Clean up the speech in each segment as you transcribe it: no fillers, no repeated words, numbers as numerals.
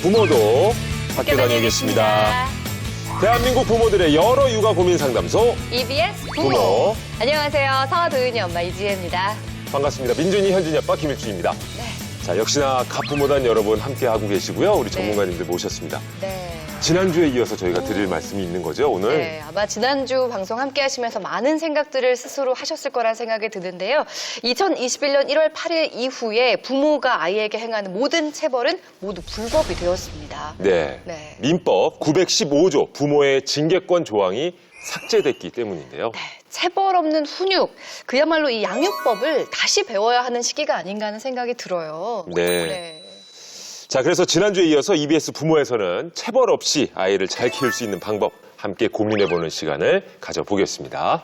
부모도 학교 다니겠습니다. 대한민국 부모들의 여러 육아 고민 상담소 EBS 부모. 부모. 안녕하세요. 서도윤이 엄마 이지혜입니다. 반갑습니다. 민준이, 현진이 아빠 김일주입니다. 자, 역시나 갑부모단 여러분 함께하고 계시고요. 우리 전문가님들 모셨습니다. 네. 지난주에 이어서 저희가 드릴 말씀이 있는 거죠, 오늘? 네, 아마 지난주 방송 함께 하시면서 많은 생각들을 스스로 하셨을 거란 생각이 드는데요. 2021년 1월 8일 이후에 부모가 아이에게 행하는 모든 체벌은 모두 불법이 되었습니다. 네. 네. 민법 915조 부모의 징계권 조항이 삭제됐기 때문인데요. 네, 체벌 없는 훈육, 그야말로 이 양육법을 다시 배워야 하는 시기가 아닌가 하는 생각이 들어요. 네. 자, 그래서 지난주에 이어서 EBS 부모에서는 체벌 없이 아이를 잘 키울 수 있는 방법 함께 고민해보는 시간을 가져보겠습니다.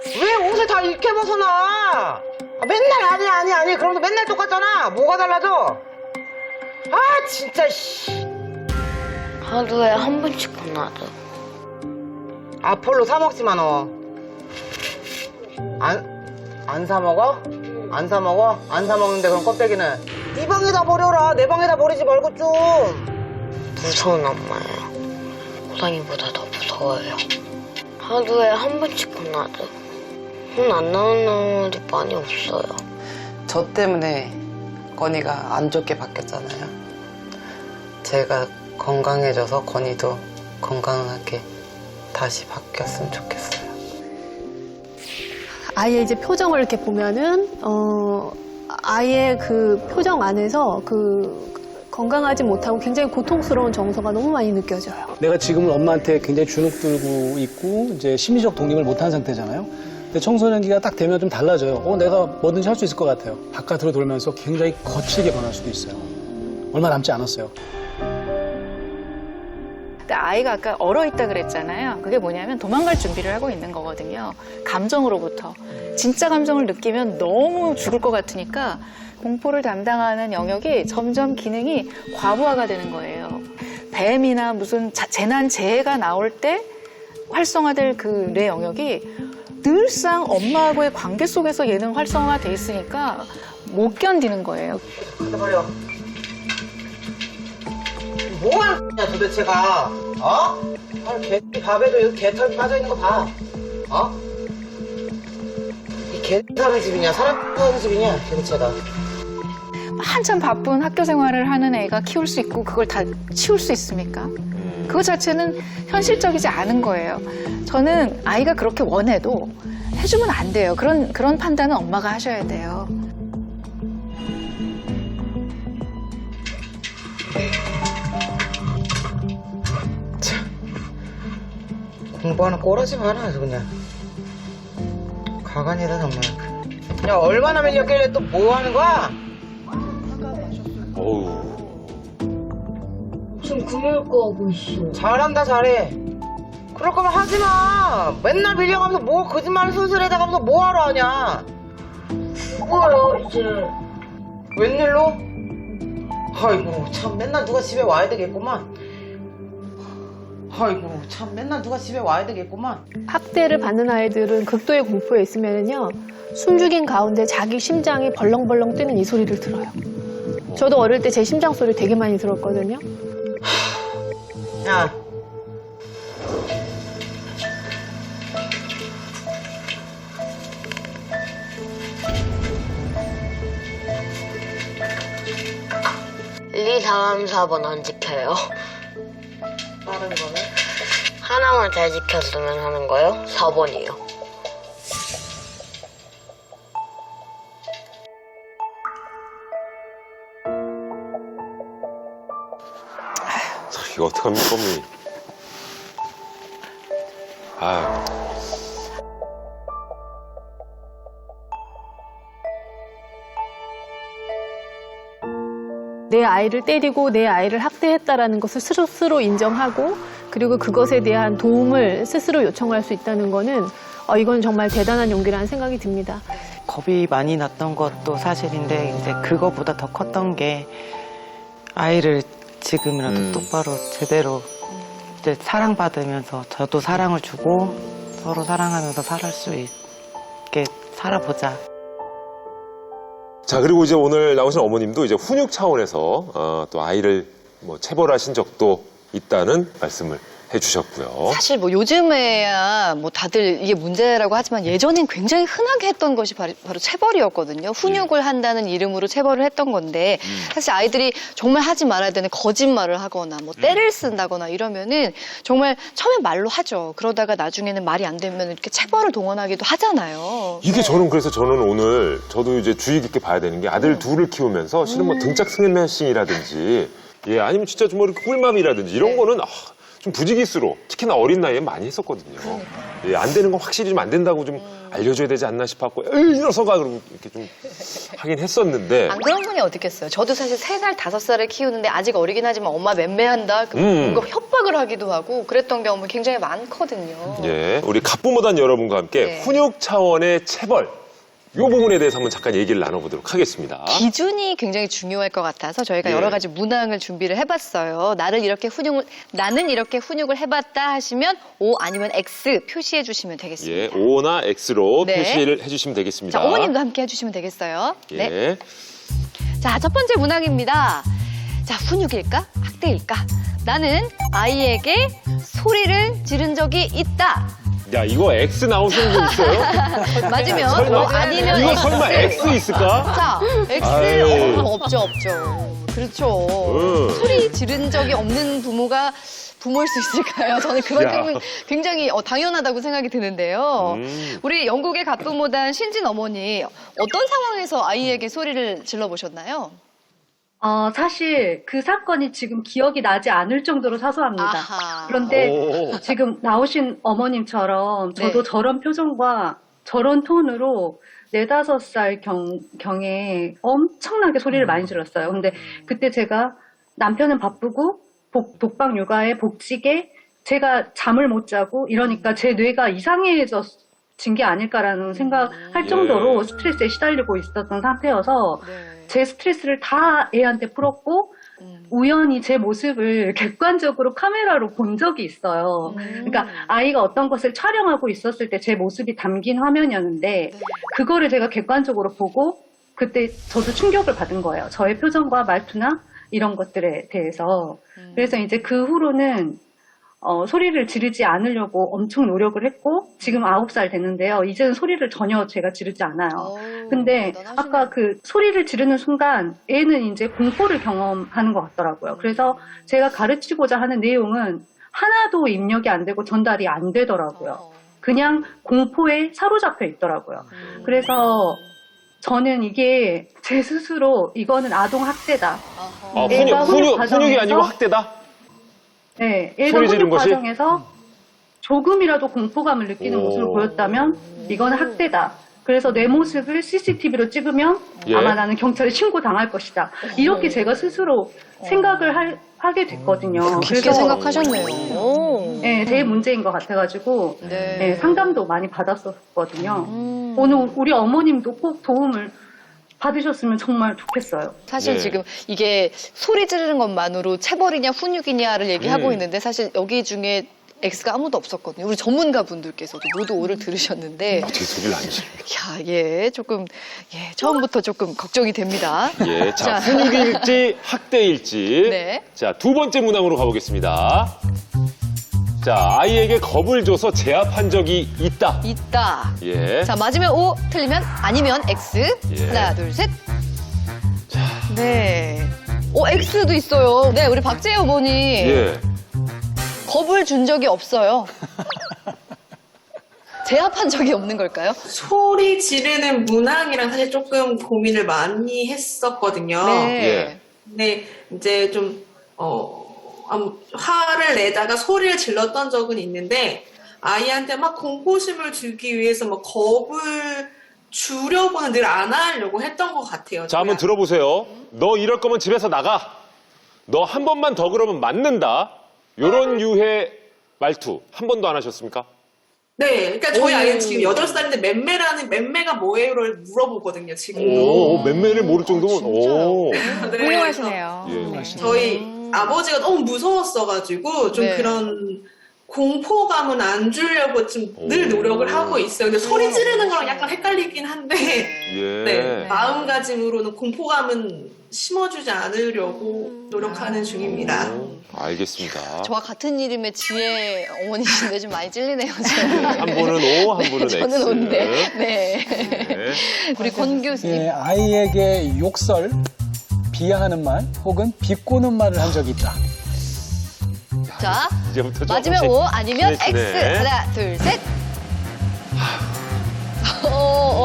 왜 옷을 다 이렇게 벗어나? 맨날 아니 그러면서 맨날 똑같잖아. 뭐가 달라져? 아 진짜 씨. 하루에 한 번씩 나도. 아폴로 사 먹지마 너. 안 사 먹어? 안 사 먹어? 안 사 먹는데 그럼 껍데기는 네 방에다 버려라. 내 방에다 버리지 말고 좀. 무서운 엄마예요. 호랑이보다 더 무서워요. 하루에 한 번씩 나도. 혼 안 나는 날도 많이 없어요. 저 때문에 건이가 안 좋게 바뀌었잖아요. 제가 건강해져서 건이도 건강하게 다시 바뀌었으면 좋겠어요. 아이의 이제 표정을 이렇게 보면은 아이의 그 표정 안에서 그 건강하지 못하고 굉장히 고통스러운 정서가 너무 많이 느껴져요. 내가 지금은 엄마한테 굉장히 주눅 들고 있고 이제 심리적 독립을 못한 상태잖아요. 근데 청소년기가 딱 되면 좀 달라져요. 내가 뭐든지 할 수 있을 것 같아요. 바깥으로 돌면서 굉장히 거칠게 변할 수도 있어요. 얼마 남지 않았어요. 근데 아이가 아까 얼어있다 그랬잖아요. 그게 뭐냐면 도망갈 준비를 하고 있는 거거든요. 감정으로부터. 진짜 감정을 느끼면 너무 죽을 것 같으니까 공포를 담당하는 영역이 점점 기능이 과부하가 되는 거예요. 뱀이나 무슨 재난, 재해가 나올 때 활성화될 그 뇌 영역이 늘상 엄마하고의 관계 속에서 얘는 활성화가 돼 있으니까 못 견디는 거예요. 갖다 버려. 뭐하는 거냐 도대체가? 개 밥에도 여기 개털 빠져 있는 거 봐. 이 개 사는 집이냐 사람 사는 집이냐 도대체가. 한참 바쁜 학교 생활을 하는 애가 키울 수 있고 그걸 다 치울 수 있습니까? 그거 자체는 현실적이지 않은 거예요. 저는 아이가 그렇게 원해도 해주면 안 돼요. 그런 판단은 엄마가 하셔야 돼요. 공부하는 꼬라지 마라 아주 그냥. 가관이다 정말. 야 얼마나 밀렸길래 또 뭐 하는 거야? 어우. 지금 그물 거하고 있어. 잘한다 잘해. 그럴 거면 하지 마. 맨날 밀려가면서 뭐 거짓말을 술술 해다가면서 뭐하러 하냐. 뭐요 이제. 웬일로? 아이고 참 맨날 누가 집에 와야 되겠구만. 아이고 참 맨날 누가 집에 와야 되겠구만. 학대를 받는 아이들은 극도의 공포에 있으면은요, 숨죽인 가운데 자기 심장이 벌렁벌렁 뛰는 이 소리를 들어요. 저도 어릴 때 제 심장 소리 되게 많이 들었거든요. 야. 일, 2, 3, 4번 안 지켜요. 다른 거는? 하나만 잘 지켰으면 하는 거요? 4번이요. 이거 어떡합니까, 어머니. 아유. 내 아이를 때리고 내 아이를 학대했다라는 것을 스스로 인정하고, 그리고 그것에 대한 도움을 스스로 요청할 수 있다는 거는 이건 정말 대단한 용기라는 생각이 듭니다. 겁이 많이 났던 것도 사실인데 이제 그거보다 더 컸던 게 아이를 지금이라도 똑바로 제대로 이제 사랑받으면서 저도 사랑을 주고 서로 사랑하면서 살아갈 수 있게 살아보자. 자, 그리고 이제 오늘 나오신 어머님도 이제 훈육 차원에서 또 아이를 뭐 체벌하신 적도 있다는 말씀을 해주셨고요. 사실 뭐 요즘에야 뭐 다들 이게 문제라고 하지만 예전엔 굉장히 흔하게 했던 것이 바로 체벌이었거든요. 훈육을 한다는 이름으로 체벌을 했던 건데 사실 아이들이 정말 하지 말아야 되는 거짓말을 하거나 뭐 때를 쓴다거나 이러면은 정말 처음엔 말로 하죠. 그러다가 나중에는 말이 안 되면 이렇게 체벌을 동원하기도 하잖아요. 이게 그래서 저는 오늘 저도 이제 주의 깊게 봐야 되는 게 아들 둘을 키우면서 실은 뭐 등짝 스매싱이라든지 예, 아니면 진짜 좀 이렇게 꿀맘이라든지 이런 거는 좀 부지기수로 특히나 어린 나이에 많이 했었거든요. 예, 안 되는 건 확실히 좀 안 된다고 좀 알려줘야 되지 않나 싶었고 에이 이러서가 그러고 이렇게 좀 하긴 했었는데 안 그런 분이 어떻겠어요. 저도 사실 3살, 5살을 키우는데 아직 어리긴 하지만 엄마 맴매한다. 뭔가 협박을 하기도 하고 그랬던 경험이 굉장히 많거든요. 예, 우리 갑부모단 여러분과 함께 네. 훈육 차원의 체벌 이 부분에 대해서 한번 잠깐 얘기를 나눠보도록 하겠습니다. 기준이 굉장히 중요할 것 같아서 저희가 예. 여러 가지 문항을 준비를 해봤어요. 나는 이렇게 훈육을 해봤다 하시면 O 아니면 X 표시해 주시면 되겠습니다. 예, O나 X로 네. 표시를 해주시면 되겠습니다. 자, 어머님도 함께 해주시면 되겠어요. 예. 네. 자, 첫 번째 문항입니다. 자, 훈육일까? 학대일까? 나는 아이에게 소리를 지른 적이 있다. 야, 이거 X 나오시는 분 있어요? 맞으면 설마? O 아니면 이거 X. 설마 X 있을까? 자, X 아이. 없죠. 그렇죠. 소리 지른 적이 없는 부모가 부모일 수 있을까요? 저는 그만큼은 야. 굉장히 당연하다고 생각이 드는데요. 우리 영국의 갑부모단 신진 어머니 어떤 상황에서 아이에게 소리를 질러보셨나요? 사실 그 사건이 지금 기억이 나지 않을 정도로 사소합니다. 아하. 그런데 오. 지금 나오신 어머님처럼 저도 네. 저런 표정과 저런 톤으로 4, 5살 경에 엄청나게 소리를 많이 질렀어요. 근데 그때 제가 남편은 바쁘고 독방 육아에 복직에 제가 잠을 못 자고 이러니까 제 뇌가 이상해진 게 아닐까라는 생각할 정도로 스트레스에 시달리고 있었던 상태여서 네. 제 스트레스를 다 애한테 풀었고 우연히 제 모습을 객관적으로 카메라로 본 적이 있어요. 그러니까 아이가 어떤 것을 촬영하고 있었을 때 제 모습이 담긴 화면이었는데 그거를 제가 객관적으로 보고 그때 저도 충격을 받은 거예요. 저의 표정과 말투나 이런 것들에 대해서. 그래서 이제 그 후로는 소리를 지르지 않으려고 엄청 노력을 했고 지금 9살 됐는데요. 이제는 소리를 전혀 제가 지르지 않아요. 근데 아까 그 소리를 지르는 순간 애는 이제 공포를 경험하는 것 같더라고요. 그래서 제가 가르치고자 하는 내용은 하나도 입력이 안 되고 전달이 안 되더라고요. 그냥 공포에 사로잡혀 있더라고요. 그래서 저는 이게 제 스스로 이거는 아동 학대다. 애가 훈육이 아니고 학대다? 네, 애가 소리 지른 훈육 것이? 과정에서 조금이라도 공포감을 느끼는 오. 모습을 보였다면 이건 학대다. 그래서 내 모습을 CCTV로 찍으면 예. 아마 나는 경찰에 신고당할 것이다. 이렇게 제가 스스로 생각을 하게 됐거든요. 깊게 생각하셨네요. 오. 네, 제 문제인 것 같아가지고 네. 네, 상담도 많이 받았었거든요. 오늘 우리 어머님도 꼭 도움을 받으셨으면 정말 좋겠어요. 사실 네. 지금 이게 소리 지르는 것만으로 체벌이냐 훈육이냐를 얘기하고 있는데 사실 여기 중에 X가 아무도 없었거든요. 우리 전문가 분들께서도 모두 O를 들으셨는데 어떻게 소리를 안 지릅니까? 야, 예, 조금 처음부터 조금 걱정이 됩니다. 예, 자, 훈육일지 학대일지. 네. 자, 두 번째 문항으로 가보겠습니다. 자, 아이에게 겁을 줘서 제압한 적이 있다. 있다. 예. 자, 맞으면 O, 틀리면 아니면 X. 예. 하나, 둘, 셋. 네. X도 있어요. 네, 우리 박재희 어머니. 예. 겁을 준 적이 없어요. 제압한 적이 없는 걸까요? 소리 지르는 문항이랑 사실 조금 고민을 많이 했었거든요. 네. 예. 근데 이제 좀, 화를 내다가 소리를 질렀던 적은 있는데, 아이한테 막 공포심을 주기 위해서 막 겁을 주려고는 늘 안 하려고 했던 것 같아요. 자, 한번 들어보세요. 너 이럴 거면 집에서 나가. 너 한 번만 더 그러면 맞는다. 요런 유의 말투 한 번도 안 하셨습니까? 네, 그러니까 저희 아이는 지금 8살인데 맴매가 뭐예요를 물어보거든요, 지금. 오, 맴매를 모를 정도면, 오. 네, 훌륭하시네요. 예. 저희 아버지가 너무 무서웠어가지고 좀 네. 그런 공포감은 안 주려고 좀 늘 노력을 하고 있어요. 근데 소리 지르는 거랑 약간 헷갈리긴 한데, 예. 네, 마음가짐으로는 공포감은 심어주지 않으려고 노력하는 중입니다. 알겠습니다. 저와 같은 이름의 지혜 어머니신데 좀 많이 찔리네요. 저는. 한 분은 O, 한 분은 X. 저는 O인데. 네. 네. 우리 권 교수님. 예, 아이에게 욕설, 비하하는 말 혹은 비꼬는 말을 한 적이 있다. 자, 이제부터 맞으면 조금씩 O 아니면 X. 친해지네. 하나, 둘, 셋.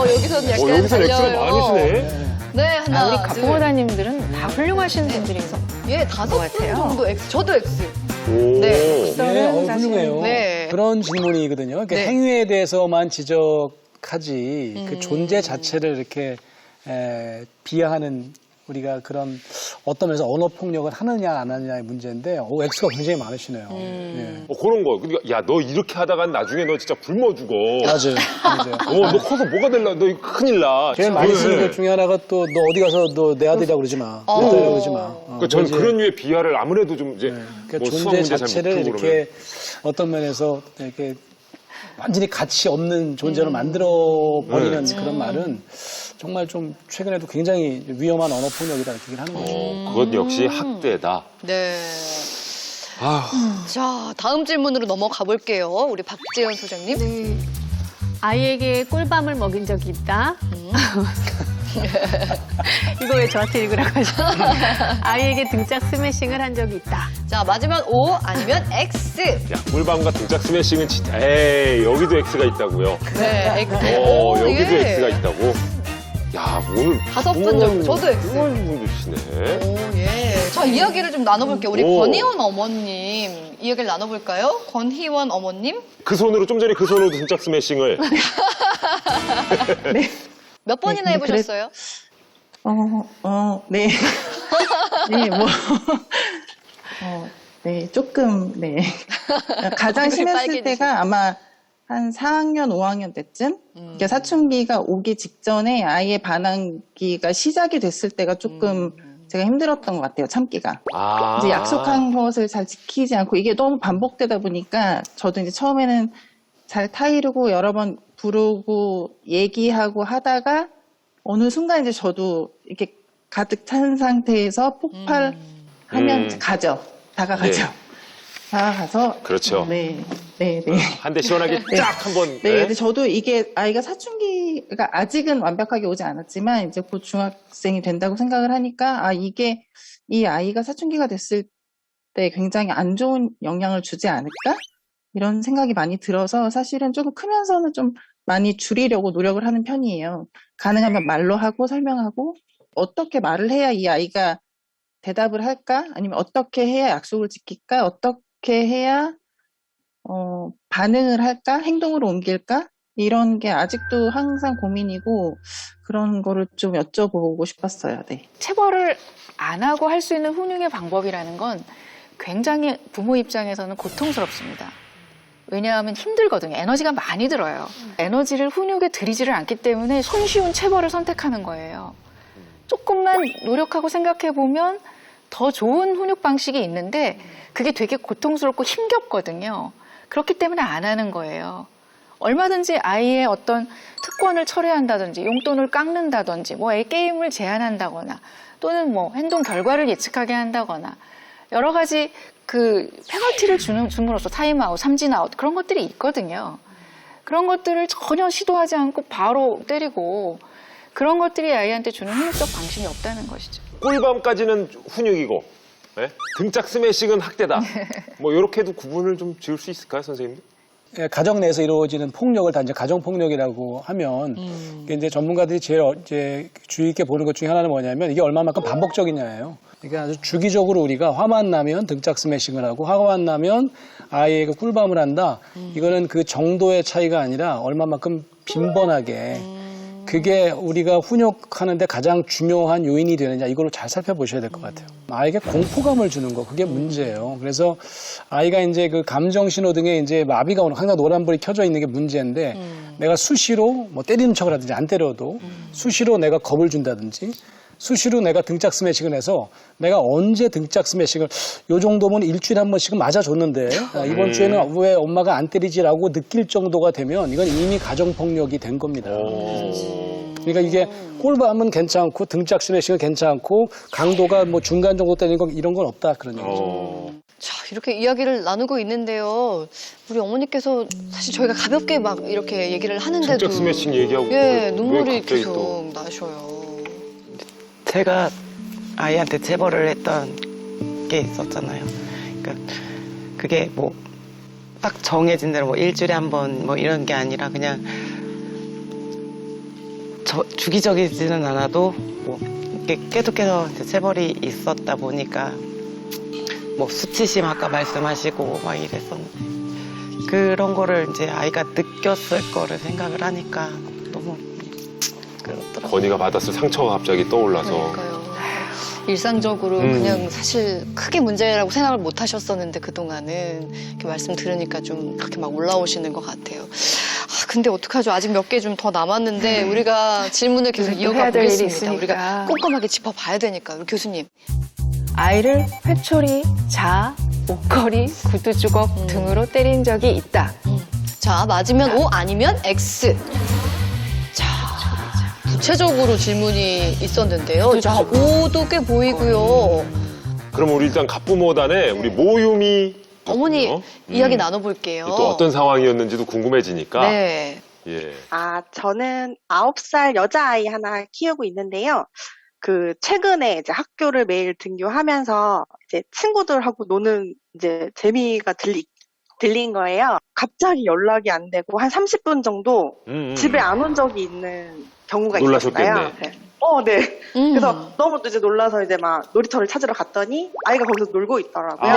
여기서는 약간 여기서 X가 달려요. 많으시네. 네, 하나, 우리 둘. 가부모다님들은 다 훌륭하신 분들이서 예, 5분 같아요. 정도 X. 저도 X. 오. 네. 네, 훌륭해요. 네. 그런 질문이거든요. 그러니까 네. 행위에 대해서만 지적하지 그 존재 자체를 이렇게 비하하는 우리가 그런 어떤 면에서 언어 폭력을 하느냐 안 하느냐의 문제인데 X가 굉장히 많으시네요. 예. 그런 거. 그러니까 야, 너 이렇게 하다가 나중에 너 진짜 굶어 죽어. 맞아요. 너 커서 뭐가 될라? 너 이거 큰일 나. 제일 많이 쓰는 것 중에 하나가 또 너 어디 가서 너 내 아들이라고 그러지 마. 내 딸이라고 그러지 마. 그러니까 저는 이제 그런 류의 비하를 아무래도 좀 이제 그러니까 뭐 수학 존재 문제 잘 자체를 못 풀고 이렇게 어떤 면에서 이렇게 완전히 가치 없는 존재로 만들어 버리는 그런 말은 정말 좀 최근에도 굉장히 위험한 언어 폭력이다 이렇게 하는 거죠. 그것 역시 학대다. 네. 아휴. 자, 다음 질문으로 넘어가 볼게요. 우리 박재현 소장님. 아이에게 꿀밤을 먹인 적이 있다. 이거 왜 저한테 읽으라고 하죠? 아이에게 등짝 스매싱을 한 적이 있다. 자, 맞으면 O 아니면 X. 야, 꿀밤과 등짝 스매싱은 진짜 에이, 여기도 X가 있다고요. 네, X. 여기도 예. X가 있다고. 야, 오늘 5분 정도. 저도 X. 훌륭한 분이시네. 오, 예. 자, 이야기를 좀 나눠볼게요. 우리 오. 권희원 어머님 이야기를 나눠볼까요? 권희원 어머님. 그 손으로 좀 전에 그 손으로 등짝 스매싱을. 몇 번이나 네, 해보셨어요? 네. 네, 뭐. 네, 조금, 네. 가장 얼굴이 심했을 빨개지시네. 때가 아마 한 4학년, 5학년 때쯤? 그러니까 사춘기가 오기 직전에 아이의 반항기가 시작이 됐을 때가 조금 제가 힘들었던 것 같아요, 참기가. 아. 이제 약속한 것을 잘 지키지 않고 이게 너무 반복되다 보니까 저도 이제 처음에는 잘 타이르고 여러 번 부르고 얘기하고 하다가 어느 순간 이제 저도 이렇게 가득 찬 상태에서 폭발하면 가죠. 다가가죠. 네. 다가가서. 그렇죠. 네. 한 대 시원하게 쫙 한번. 네, 근데 저도 이게 아이가 사춘기가 아직은 완벽하게 오지 않았지만 이제 곧 중학생이 된다고 생각을 하니까 이게 이 아이가 사춘기가 됐을 때 굉장히 안 좋은 영향을 주지 않을까? 이런 생각이 많이 들어서 사실은 조금 크면서는 좀 많이 줄이려고 노력을 하는 편이에요. 가능하면 말로 하고 설명하고 어떻게 말을 해야 이 아이가 대답을 할까? 아니면 어떻게 해야 약속을 지킬까? 어떻게 해야 반응을 할까? 행동으로 옮길까? 이런 게 아직도 항상 고민이고 그런 거를 좀 여쭤보고 싶었어요. 네. 체벌을 안 하고 할 수 있는 훈육의 방법이라는 건 굉장히 부모 입장에서는 고통스럽습니다. 왜냐하면 힘들거든요. 에너지가 많이 들어요. 에너지를 훈육에 들이지를 않기 때문에 손쉬운 체벌을 선택하는 거예요. 조금만 노력하고 생각해보면 더 좋은 훈육 방식이 있는데 그게 되게 고통스럽고 힘겹거든요. 그렇기 때문에 안 하는 거예요. 얼마든지 아이의 어떤 특권을 철회한다든지 용돈을 깎는다든지 뭐 게임을 제한한다거나 또는 뭐 행동 결과를 예측하게 한다거나 여러 가지 그 페널티를 줌으로써 타임아웃, 삼진아웃 그런 것들이 있거든요. 그런 것들을 전혀 시도하지 않고 바로 때리고 그런 것들이 아이한테 주는 훈육적 방식이 없다는 것이죠. 꿀밤까지는 훈육이고 예? 등짝 스매싱은 학대다. 뭐 이렇게도 구분을 좀 지을 수 있을까요, 선생님? 예, 가정 내에서 이루어지는 폭력을 다 이제 가정 폭력이라고 하면 이게 이제 전문가들이 제일 이제 주의 있게 보는 것 중에 하나는 뭐냐면 이게 얼마만큼 반복적이냐예요. 그러니까 아주 주기적으로 우리가 화만 나면 등짝 스매싱을 하고 화만 나면 아이에게 꿀밤을 한다. 이거는 그 정도의 차이가 아니라 얼마만큼 빈번하게 그게 우리가 훈육하는데 가장 중요한 요인이 되느냐 이걸로 잘 살펴보셔야 될 것 같아요. 아이에게 공포감을 주는 거 그게 문제예요. 그래서 아이가 이제 그 감정 신호 등에 이제 마비가 오는 항상 노란불이 켜져 있는 게 문제인데 내가 수시로 뭐 때리는 척을 하든지 안 때려도 수시로 내가 겁을 준다든지 수시로 내가 등짝 스매싱을 해서 내가 언제 등짝 스매싱을 요 정도면 일주일에 한 번씩은 맞아줬는데 이번 주에는 왜 엄마가 안 때리지라고 느낄 정도가 되면 이건 이미 가정폭력이 된 겁니다. 그러니까 이게 꿀밤은 괜찮고 등짝 스매싱은 괜찮고 강도가 뭐 중간 정도 때리는 거 이런 건 없다 그런 얘기죠. 자, 이렇게 이야기를 나누고 있는데요. 우리 어머니께서 사실 저희가 가볍게 막 이렇게 얘기를 하는데도 등짝 스매싱 얘기하고 예, 왜 눈물이 갑자기 계속 또. 나셔요. 제가 아이한테 체벌을 했던 게 있었잖아요. 그러니까 그게 뭐 딱 정해진 대로 뭐 일주일에 한 번 뭐 이런 게 아니라 그냥 주기적이지는 않아도 뭐 이렇게 계속해서 이제 체벌이 있었다 보니까 뭐 수치심 아까 말씀하시고 막 이랬었는데 그런 거를 이제 아이가 느꼈을 거를 생각을 하니까 너무 그렇더라고요. 건이가 받았을 상처가 갑자기 떠올라서. 그러니까요. 일상적으로 그냥 사실 크게 문제라고 생각을 못 하셨었는데 그동안은 이렇게 말씀 들으니까 좀 그렇게 막 올라오시는 것 같아요. 아, 근데 어떡하죠? 아직 몇 개 좀 더 남았는데 우리가 질문을 계속 이어가 해야 될 일이 보겠습니다. 우리가 있으니까. 꼼꼼하게 짚어봐야 되니까 우리 교수님. 아이를 회초리, 자, 옷걸이, 구두 주걱 등으로 때린 적이 있다. 자, 맞으면 O 아니면 X. 자, 구체적으로 질문이 있었는데요. 자, O도 꽤 보이고요. 그럼 우리 일단 갑부모단에 우리 모유미 어머니 어? 이야기 나눠볼게요. 또 어떤 상황이었는지도 궁금해지니까. 네. 예. 저는 9살 여자아이 하나 키우고 있는데요. 최근에 이제 학교를 매일 등교하면서 이제 친구들하고 노는 이제 재미가 들린 거예요. 갑자기 연락이 안 되고 한 30분 정도 집에 안 온 적이 있는 경우가 놀라셨겠네. 있었어요. 네. 네. 그래서 너무 또 이제 놀라서 이제 막 놀이터를 찾으러 갔더니 아이가 거기서 놀고 있더라고요.